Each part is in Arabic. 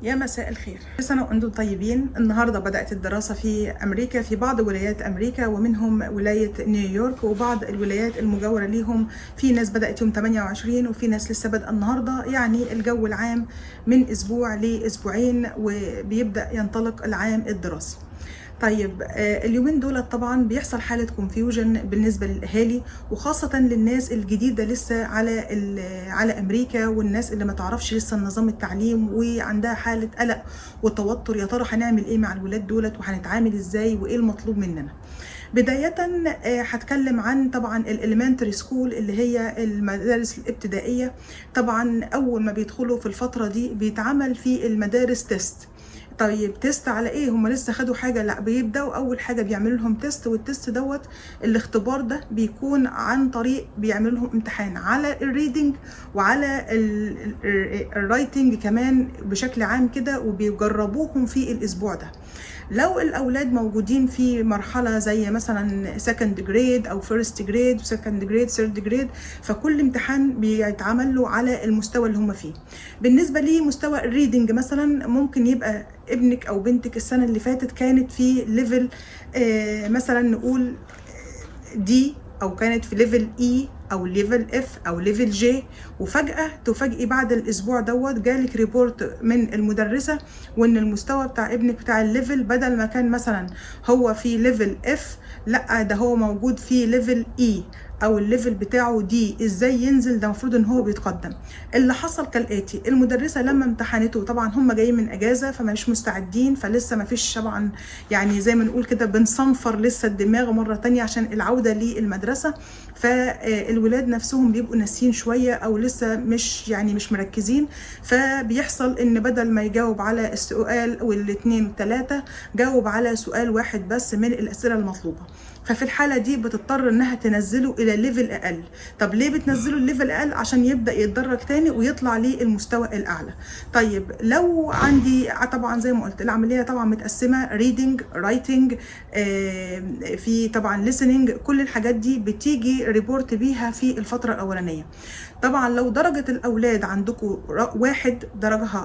يا مساء الخير، كل سنة وأنتم طيبين. النهاردة بدأت الدراسة في أمريكا، في بعض ولايات أمريكا ومنهم ولاية نيويورك وبعض الولايات المجاورة ليهم. في ناس بدأت يوم 28 وفي ناس لسه بادئة النهاردة. يعني الجو العام من أسبوع لأسبوعين وبيبدأ ينطلق العام الدراسي. طيب اليومين دول طبعا بيحصل حالة كونفيوجن بالنسبة للأهالي، وخاصة للناس الجديدة لسه على أمريكا، والناس اللي ما تعرفش لسه النظام التعليم وعندها حالة قلق وتوتر. يا ترى هنعمل ايه مع الولاد دولت وهنتعامل ازاي وايه المطلوب مننا؟ بداية هتكلم عن طبعا الاليمنتري سكول اللي هي المدارس الابتدائية. طبعا أول ما بيدخلوا في الفترة دي بيتعمل في المدارس تيست. طيب تيست على ايه؟ هم لسه خدوا حاجه؟ لا، بيبداوا اول حاجه بيعملوا لهم تيست، والتيست دوت الاختبار ده بيكون عن طريق بيعملوا لهم امتحان على الريدنج وعلى الرايتنج كمان بشكل عام كده، وبيجربوهم في الاسبوع ده. لو الاولاد موجودين في مرحله زي مثلا سكند جريد او فيرست جريد وسكند جريد ثيرد جريد، فكل امتحان بيتعمل له على المستوى اللي هم فيه. بالنسبه لمستوى الريدنج مثلا ممكن يبقى ابنك او بنتك السنه اللي فاتت كانت في ليفل مثلا نقول دي، او كانت في ليفل اي او ليفل اف او ليفل جي، وفجأة تفاجئي بعد الاسبوع دوت جالك ريبورت من المدرسة وان المستوى بتاع ابنك بتاع الليفل بدل ما كان مثلا هو في ليفل اف، لا ده هو موجود في ليفل اي او الليفل بتاعه دي. ازاي ينزل؟ ده المفروض ان هو بيتقدم. اللي حصل كالاتي: المدرسه لما امتحنته، طبعا هم جايين من اجازه فمش مستعدين، فلسه ما فيش طبعا يعني زي ما نقول كده بنصنفر لسه الدماغ مره تانية عشان العوده للمدرسه. فالولاد نفسهم بيبقوا ناسيين شويه او لسه مش مركزين، فبيحصل ان بدل ما يجاوب على السؤال والاثنين والثلاثه جاوب على سؤال واحد بس من الاسئله المطلوبه. ففي الحالة دي بتضطر انها تنزله الى ليفل اقل. طب ليه بتنزله الليفل اقل؟ عشان يبدأ يتدرج تاني ويطلع للمستوى الاعلى. طيب لو عندي طبعا زي ما قلت العملية طبعا متقسمة ريدنج، رايتنج، في طبعا listening، كل الحاجات دي بتيجي ريبورت بيها في الفترة الاولانية. طبعا لو درجة الاولاد عندكم واحد،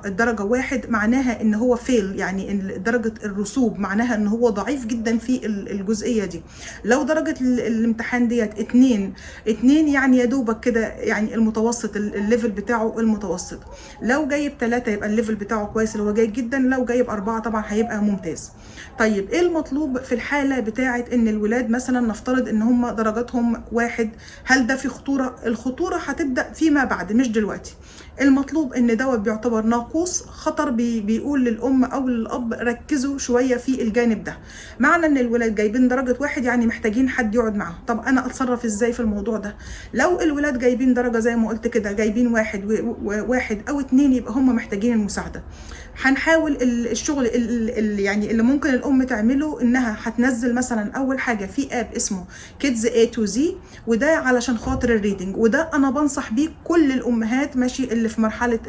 الدرجة واحد معناها ان هو فيل، يعني درجة الرسوب معناها ان هو ضعيف جدا في الجزئية دي. لو درجة الامتحان ديت اتنين يعني يا دوبك كده، يعني المتوسط، الليفل بتاعه المتوسط. لو جايب 3 يبقى الليفل بتاعه كويس اللي هو جيد جدا، لو جايب 4 طبعا هيبقى ممتاز. طيب ايه المطلوب في الحالة بتاعة ان الولاد مثلا نفترض ان هم درجاتهم 1؟ هل ده في خطورة؟ الخطورة هتبدأ فيما بعد مش دلوقتي. المطلوب ان دوت بيعتبر ناقوس خطر، بيقول للام او للاب ركزوا شويه في الجانب ده. معنى ان الولاد جايبين درجه 1 يعني محتاجين حد يقعد معاهم. طب انا اتصرف ازاي في الموضوع ده؟ لو الولاد جايبين درجه زي ما قلت كده، جايبين واحد او 2، يبقى هم محتاجين المساعده. هنحاول الشغل يعني اللي ممكن الام تعمله انها هتنزل مثلا اول حاجه في اب اسمه كيدز A to Z، وده علشان خاطر الريدنج، وده انا بنصح بيه كل الامهات ماشي اللي في مرحله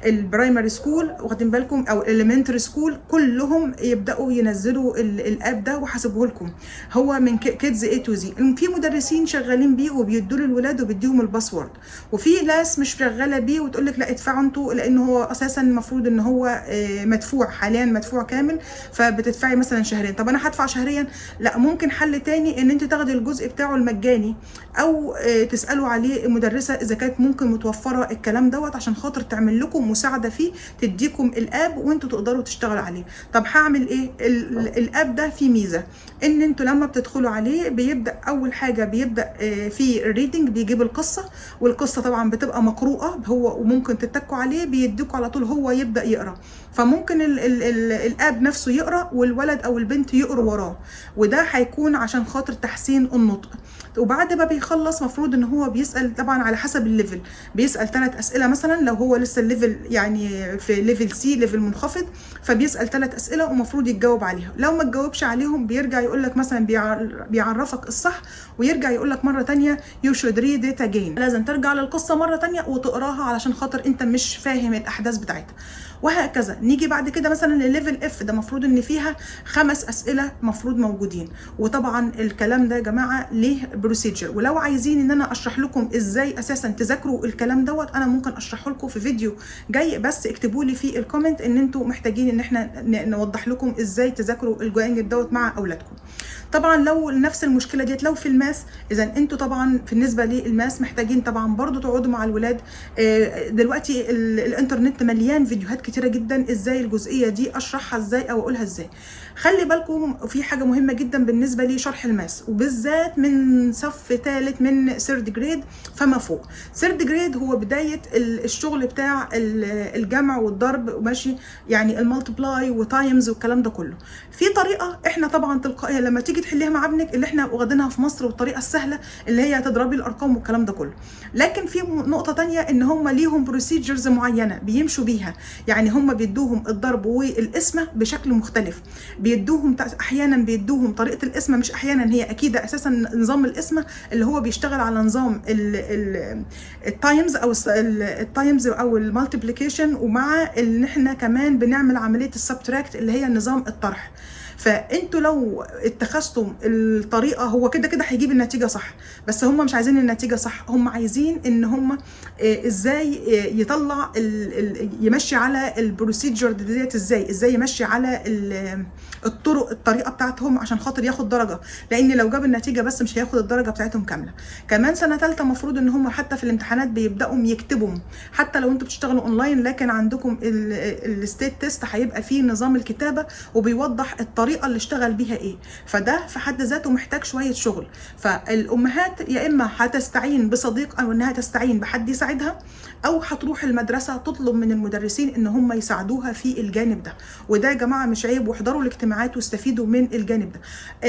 البرايمري سكول، واخدين بالكم، او الاليمنتري سكول، كلهم يبداوا ينزلوا الاب ده وهسيبه لكم. هو من كيدز A to Z. في مدرسين شغالين بيه وبيدوا للولاد وبيديهم الباسورد، وفي ناس مش شغاله بيه وتقول لك لا ادفعوا انتوا، لان هو اساسا المفروض ان هو مدفوع حاليا، مدفوع كامل، فبتدفعي مثلا شهرين. طب انا هدفع شهريا؟ لا، ممكن حل تاني ان انت تاخدي الجزء بتاعه المجاني، او تسالوا عليه مدرسه اذا كانت ممكن متوفره الكلام دوت عشان خاطر تعمل لكم مساعده فيه، تديكم الاب وانتوا تقدروا تشتغلوا عليه. طب هعمل ايه؟ الاب ده فيه ميزه ان انتوا لما بتدخلوا عليه بيبدا اول حاجه بيبدا في الريدنج، بيجيب القصه، والقصه طبعا بتبقى مقروءه هو، وممكن تتكوا عليه بيديكوا على طول هو يبدا يقرا. فممكن الاب نفسه يقرا والولد او البنت يقروا وراه، وده هيكون عشان خاطر تحسين النطق. وبعد ما بيخلص مفروض ان هو بيسال طبعا على حسب الليفل، بيسال 3 اسئله مثلا لو هو لسه الليفل يعني في ليفل سي، ليفل منخفض، فبيسال 3 اسئله ومفروض يتجاوب عليها. لو ما تجاوبش عليهم بيرجع يقول لك مثلا بيعرفك الصح، ويرجع يقول لك مره ثانيه يو شود ريد ات اجين، لازم ترجع للقصه مره ثانيه وتقراها علشان خاطر انت مش فاهم الاحداث بتاعتها. وهكذا. نيجي بعد كده مثلا لليفل اف، ده المفروض ان فيها 5 اسئله مفروض موجودين. وطبعا الكلام ده يا جماعه ليه بروسيجر، ولو عايزين ان انا اشرح لكم ازاي اساسا تذاكروا الكلام دوت انا ممكن اشرحه لكم في فيديو جاي، بس اكتبوا لي في الكومنت ان انتوا محتاجين ان احنا نوضح لكم ازاي تذاكروا الجانب دوت مع اولادكم. طبعا لو نفس المشكله ديت لو في الماس، اذا انتوا طبعا بالنسبه للماس محتاجين طبعا برضو تقعدوا مع الولاد. دلوقتي الانترنت مليان فيديوهات كتيره جدا ازاي الجزئيه دي اشرحها ازاي او اقولها ازاي. خلي بالكم في حاجه مهمه جدا بالنسبه لشرح الماس، وبالذات من صف ثالث من ثيرد جريد فما فوق. ثيرد جريد هو بدايه الشغل بتاع الجمع والضرب ماشي، يعني المالتبلاي وتايمز والكلام ده كله. في طريقه احنا طبعا تلقائيه لما تيجي تحليها مع ابنك اللي احنا واخدينها في مصر، والطريقه السهله اللي هي تضربي الارقام والكلام ده كله. لكن في نقطه ثانيه ان هم ليهم بروسيجرز معينه بيمشوا بيها، يعني هم بيدوهم الضرب والقسمه بشكل مختلف. بيدوهم احيانا بيدوهم طريقه القسمه، مش احيانا، هي اكيد اساسا نظام القسمه اللي هو بيشتغل على نظام التايمز او التايمز او المالتيبليكيشن، ومع ان احنا كمان بنعمل عمليه السبتراكت اللي هي نظام الطرح. فانتوا لو اتخذتم الطريقه هو كده كده هيجيب النتيجه صح، بس هم مش عايزين النتيجه صح، هم عايزين ان هم ازاي يطلع يمشي على البروسيجر ديت، ازاي يمشي على الطريقه بتاعتهم عشان خاطر ياخد درجه، لان لو جاب النتيجه بس مش هياخد الدرجه بتاعتهم كامله. كمان سنه ثالثه المفروض ان هم حتى في الامتحانات بيبداوا يكتبوا، حتى لو انتوا بتشتغلوا اونلاين لكن عندكم الستيت تيست هيبقى فيه نظام الكتابه وبيوضح الطريقه اللي اشتغل بيها ايه، فده في حد ذاته محتاج شويه شغل. فالامهات يا اما هتستعين بصديق او انها تستعين بحد يساعدها، او هتروح المدرسه تطلب من المدرسين ان هم يساعدوها في الجانب ده. وده يا جماعه مش عيب، واحضروا الاجتماعات واستفيدوا من الجانب ده.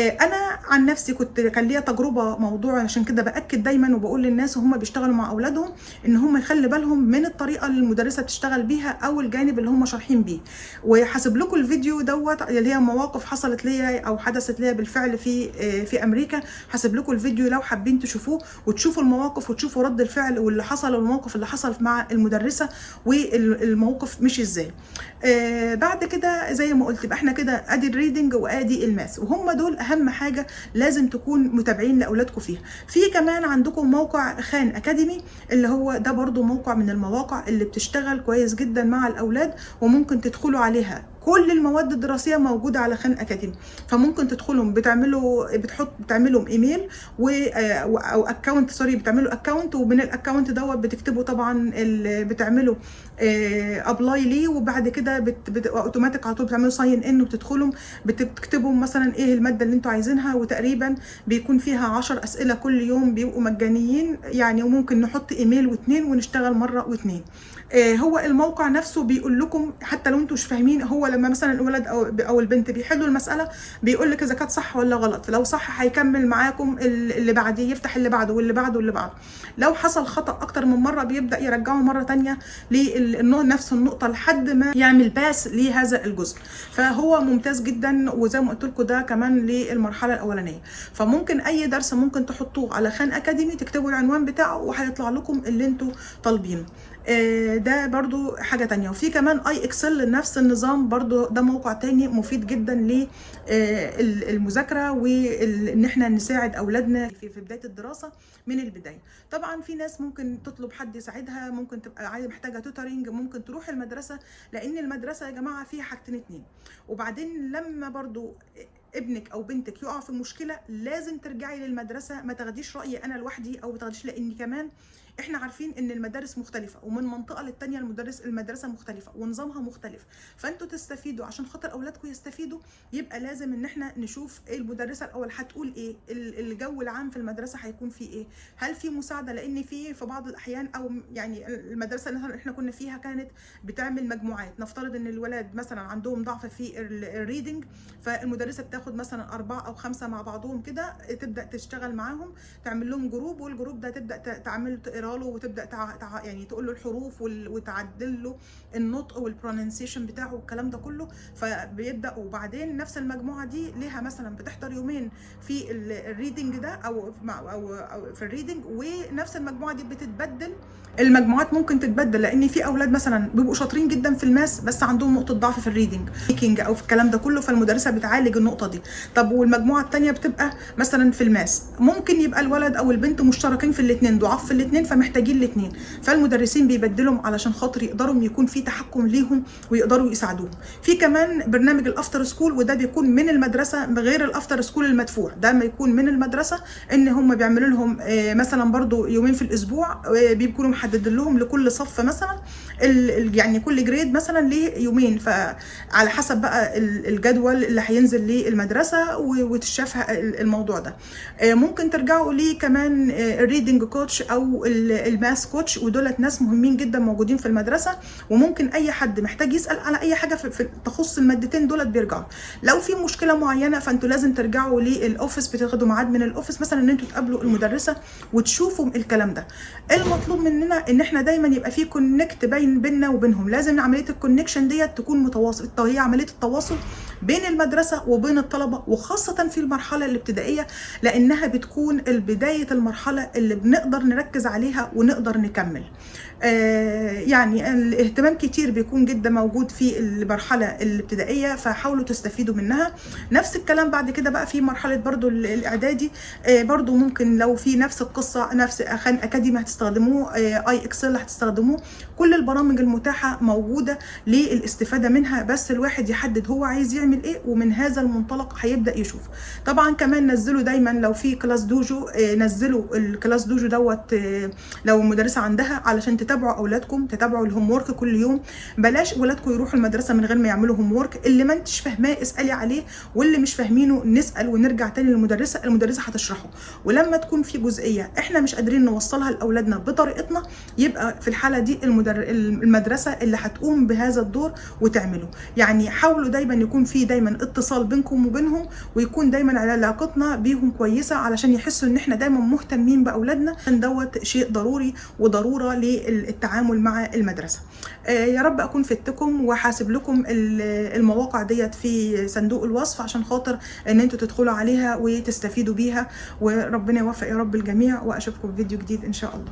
انا عن نفسي كان ليا تجربه موضوع، عشان كده باكد دايما وبقول للناس وهم بيشتغلوا مع اولادهم ان هم يخلي بالهم من الطريقه اللي المدرسه بتشتغل بيها او الجانب اللي هم شارحين بيه. وهسيب لكم الفيديو دوت اللي هي مواقف حصلت ليا او حدثت ليا بالفعل في امريكا. هسيب لكم الفيديو لو حابين تشوفوه وتشوفوا المواقف وتشوفوا رد الفعل واللي حصل والموقف اللي حصل مع المدرسه والموقف مشي ازاي. بعد كده زي ما قلت يبقى احنا كده ادي الريدنج وادي الماس، وهم دول اهم حاجه لازم تكون متابعين لاولادكم فيها. في كمان عندكم موقع خان اكاديمي، اللي هو ده برضو موقع من المواقع اللي بتشتغل كويس جدا مع الاولاد، وممكن تدخلوا عليها كل المواد الدراسيه موجوده على خان اكاديمي. فممكن تدخلوا بتعملوا ايميل او اكونت، بتعملوا اكونت، ومن الاكونت دوت بتكتبوا طبعا بتعملوا ابلاي ليه، وبعد كده اوتوماتيك على طول بتعملوا ساين ان وتدخلوا بتكتبوا مثلا ايه الماده اللي انتوا عايزينها، وتقريبا بيكون فيها 10 اسئله كل يوم بيبقوا مجانيين يعني، وممكن نحط ايميل واثنين ونشتغل مره واثنين. هو الموقع نفسه بيقول لكم حتى لو انتوا مش فاهمين، هو لما مثلا الولد او البنت بيحلوا المساله بيقول لك اذا كانت صح ولا غلط، لو صح هيكمل معاكم اللي بعديه، يفتح اللي بعده واللي بعده واللي بعده. لو حصل خطا اكتر من مره بيبدا يرجعه مره ثانيه لنفس النقطه لحد ما يعمل باس لهذا الجزء. فهو ممتاز جدا، وزي ما قلت لكم ده كمان للمرحله الاولانيه. فممكن اي درس ممكن تحطوه على خان اكاديمي، تكتبوا العنوان بتاعه وهيطلع لكم اللي انتوا طالبينه. ده برضو حاجة تانية. وفي كمان اي اكسل نفس النظام برضو، ده موقع تاني مفيد جدا للمذاكرة وان احنا نساعد اولادنا في بداية الدراسة من البداية. طبعا في ناس ممكن تطلب حد يساعدها، ممكن تبقى محتاجة توترينج، ممكن تروح المدرسة، لان المدرسة يا جماعة فيها حاجتين اتنين. وبعدين لما برضو ابنك او بنتك يقع في مشكلة لازم ترجعي للمدرسة، ما تاخديش رأيي انا لوحدي او ما تاخديش، لان كمان احنا عارفين ان المدارس مختلفه، ومن منطقه للتانيه المدرسه مختلفه ونظامها مختلف. فانتوا تستفيدوا عشان خاطر اولادكم يستفيدوا، يبقى لازم ان احنا نشوف المدرسه الاول هتقول ايه، الجو العام في المدرسه هيكون فيه ايه، هل في مساعده، لان في بعض الاحيان او يعني المدرسه اللي احنا كنا فيها كانت بتعمل مجموعات. نفترض ان الولاد مثلا عندهم ضعف في الريدنج، فالمدرسه بتاخد مثلا 4 أو 5 مع بعضهم كده، تبدا تشتغل معاهم، تعمل لهم جروب، والجروب ده تبدا تعمل تقرا تقرا له وتبدا يعني تقول له الحروف وتعدل له النطق والبروننسيشن بتاعه والكلام ده كله. فبيبدا. وبعدين نفس المجموعه دي ليها مثلا بتحضر يومين في الريدنج ده او في الريدنج، ونفس المجموعه دي بتتبدل. المجموعات ممكن تتبدل، لان في اولاد مثلا بيبقوا شاطرين جدا في الماس بس عندهم نقطه ضعف في الريدنج او في الكلام ده كله، فالمدرسه بتعالج النقطه دي. طب والمجموعه الثانيه بتبقى مثلا في الماس، ممكن يبقى الولد او البنت مشتركين في الاثنين، ضعاف في الاثنين، فمحتاجين الاثنين، فالمدرسين بيبدلهم علشان خاطر يقدروا يكون في تحكم ليهم ويقدروا يساعدوهم. في كمان برنامج الافتر سكول، وده بيكون من المدرسه غير الافتر سكول المدفوع، ده ما يكون من المدرسه ان هم بيعملوا لهم مثلا برضو يومين في الاسبوع، بيكونوا محددين لهم لكل صف مثلا يعني كل جريد مثلا ليه يومين، فعلى حسب بقى الجدول اللي هينزل للمدرسه وتشاف الموضوع ده. ممكن ترجعوا ليه كمان الريدنج كوتش او الماس كوتش، ودولت ناس مهمين جدا موجودين في المدرسه، وممكن اي حد محتاج يسال على اي حاجه في تخص المادتين دولت بيرجعوا. لو في مشكله معينه فانتوا لازم ترجعوا للاوفيس، بتاخدوا ميعاد من الاوفيس مثلا ان انتوا تقابلوا المدرسه وتشوفوا الكلام ده. المطلوب مننا ان احنا دايما يبقى في كونكت بيننا وبينهم، لازم عمليه الكونكشن ديت تكون متواصل، هي عمليه التواصل بين المدرسه وبين الطلبه، وخاصه في المرحله الابتدائيه لانها بتكون بدايه المرحله اللي بنقدر نركز عليها ونقدر نكمل. يعني الاهتمام كتير بيكون جدا موجود في المرحله الابتدائيه، فحاولوا تستفيدوا منها. نفس الكلام بعد كده بقى في مرحله برضو الاعدادي، برضو ممكن لو في نفس القصه، نفس خان اكاديمي هتستخدموه، اي اكسل هتستخدموه، كل البرامج المتاحه موجوده للاستفاده منها، بس الواحد يحدد هو عايز يعمل ايه ومن هذا المنطلق هيبدا يشوف. طبعا كمان نزلوا دايما لو في كلاس دوجو، نزلوا الكلاس دوجو دوت لو المدرسه عندها علشان تتابعوا اولادكم، تتابعوا الهوم ورك كل يوم. بلاش ولادكم يروحوا المدرسه من غير ما يعملوا هوم ورك، اللي ما انتش فاهماه اسالي عليه، واللي مش فاهمينه نسال ونرجع تاني للمدرسه، المدرسه هتشرحه. ولما تكون في جزئيه احنا مش قادرين نوصلها لاولادنا بطريقتنا، يبقى في الحاله دي المدرسه اللي هتقوم بهذا الدور وتعمله. يعني حاولوا دايما يكون في دايما اتصال بينكم وبينهم، ويكون دايما علاقتنا بيهم كويسه علشان يحسوا ان احنا دايما مهتمين باولادنا، عشان دوت شيء ضروري وضروره للتعامل مع المدرسه. يا رب اكون فدتكم، وحاسب لكم المواقع ديت في صندوق الوصف عشان خاطر ان انتوا تدخلوا عليها وتستفيدوا بيها، وربنا يوفق يا رب الجميع، واشوفكم في فيديو جديد ان شاء الله.